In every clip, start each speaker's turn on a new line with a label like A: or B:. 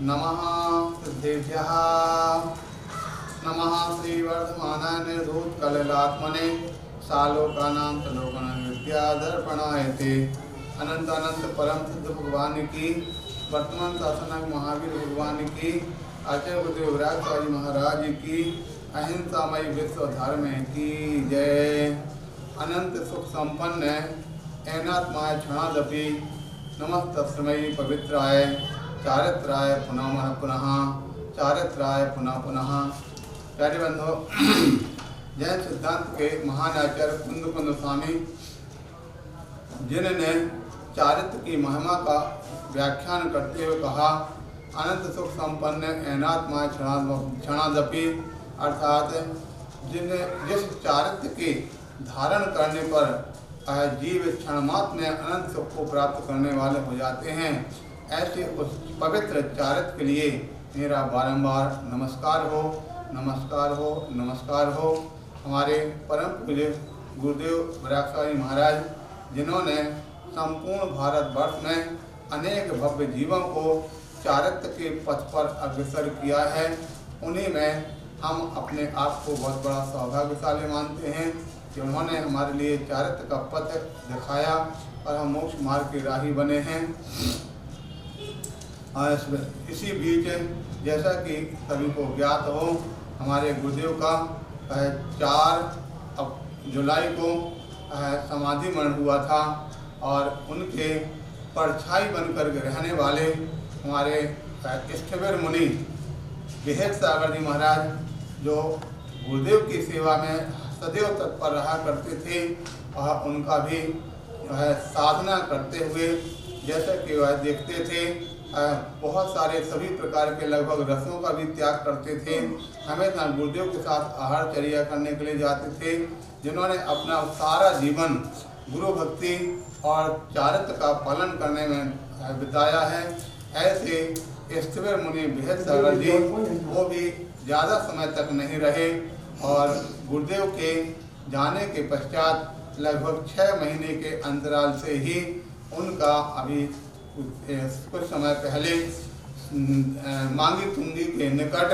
A: नमः सिद्धेभ्यः नमः श्रीवर्धमानाय निर्धूतकलिलात्मने सालोकानां तलोकानां विद्यादर्पणाय ते। अनंत अनंत परम सिद्ध भगवान की, वर्तमान शासनक महावीर भगवान की, आचार्य गुरुदेव विराट स्वामी महाराज की, अहिंसामय विश्व धर्म की जय। अनंत सुख संपन्न ऐनात्माय क्षणादपि नमस्तस्मै पवित्राय चारित्राय पुनः पुनः चारित्राय पुनः पुनः। प्यारे बंधो, जैन सिद्धांत के महान आचार्य कुंद कुंद स्वामी जिन्होंने चारित्र की महिमा का व्याख्यान करते हुए कहा, अनंत सुख संपन्न ऐनात्मा क्षणादपि, अर्थात जिस चारित्र के धारण करने पर जीव क्षणमात्र में अनंत सुख को प्राप्त करने वाले हो जाते हैं, ऐसे उस पवित्र चारित्र के लिए मेरा बारंबार नमस्कार हो, नमस्कार हो, नमस्कार हो। हमारे परम पूज्य गुरुदेव विराट स्वामी महाराज, जिन्होंने संपूर्ण भारतवर्ष में अनेक भव्य जीवों को चारित्र के पथ पर अग्रसर किया है, उन्हीं में हम अपने आप को बहुत बड़ा सौभाग्यशाली मानते हैं कि उन्होंने हमारे लिए चारित्र का पथ दिखाया और हम मोक्ष मार्ग के राही बने हैं। इसी बीच जैसा कि सभी को ज्ञात हो, हमारे गुरुदेव का 4 जुलाई को समाधि मरण हुआ था और उनके परछाई बनकर रहने वाले हमारे स्थविर मुनि बेहद सागर जी महाराज, जो गुरुदेव की सेवा में सदैव तत्पर रहा करते थे, और उनका भी साधना करते हुए जैसा कि वह देखते थे, बहुत सारे सभी प्रकार के लगभग रसों का भी त्याग करते थे। हमेशा गुरुदेव के साथ आहार चर्या करने के लिए जाते थे, जिन्होंने अपना सारा जीवन गुरु भक्ति और चारित्र का पालन करने में बिताया है। ऐसे स्थविर मुनि बेहद सागर जी, वो भी ज़्यादा समय तक नहीं रहे और गुरुदेव के जाने के पश्चात लगभग 6 महीने के अंतराल से ही उनका अभी कुछ समय पहले मांगी तुंगी के निकट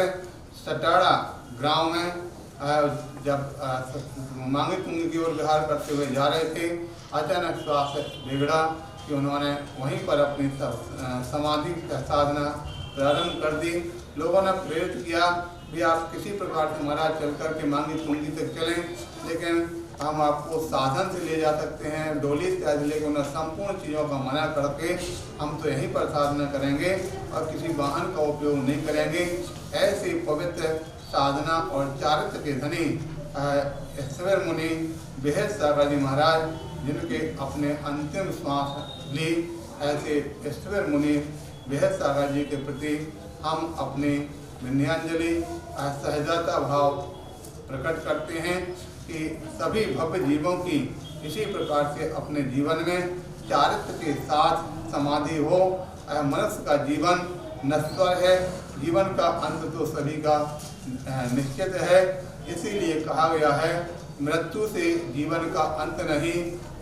A: सटाड़ा गांव में जब मांगी तुंगी की ओर विहार करते हुए जा रहे थे, अचानक स्वास्थ्य बिगड़ा कि उन्होंने वहीं पर अपनी समाधि साधना प्रारंभ कर दी। लोगों ने प्रेरित किया भी आप किसी प्रकार से महाराज चल कर के मांगी तुंगी तक चलें, लेकिन हम आपको साधन से ले जा सकते हैं, डोली से लेकर उन्हें संपूर्ण चीज़ों का मना करके हम तो यहीं पर साधना करेंगे और किसी वाहन का उपयोग नहीं करेंगे। ऐसे पवित्र साधना और चारित्र के धनी स्थविर मुनि बेहद सागर जी महाराज, जिनके अपने अंतिम श्वास ली, ऐसे स्थविर मुनि बेहद सागर जी के प्रति हम अपनी विनयाञ्जलि सहजता भाव प्रकट करते हैं कि सभी भव्य जीवों की इसी प्रकार से अपने जीवन में चारित्र के साथ समाधि हो। मनुष्य का जीवन नश्वर है, जीवन का अंत तो सभी का निश्चित है, इसीलिए कहा गया है मृत्यु से जीवन का अंत नहीं,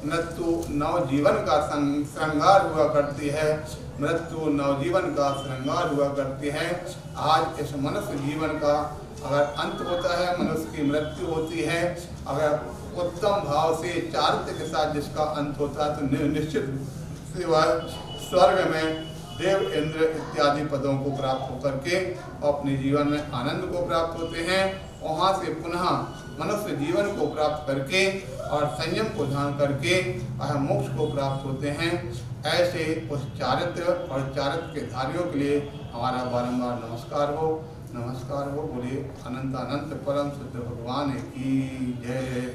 A: मृत्यु नवजीवन का श्रृंगार हुआ करती है, मृत्यु नवजीवन का श्रृंगार हुआ करती है। आज इस मनुष्य जीवन का अगर अंत होता है, मनुष्य की मृत्यु होती है, अगर उत्तम भाव से चारित्र के साथ जिसका अंत होता है तो निश्चित सिवाय स्वर्ग में देव इंद्र इत्यादि पदों को प्राप्त होकर के अपने जीवन में आनंद को प्राप्त होते हैं। वहाँ से पुनः मनुष्य जीवन को प्राप्त करके और संयम को धारण करके मोक्ष को प्राप्त होते हैं। ऐसे उस चारित्र और चारित्र के धारियों के लिए हमारा बारंबार नमस्कार हो, नमस्कार हो। बोलिए अनंत अनंत परम सिद्ध भगवान की जय।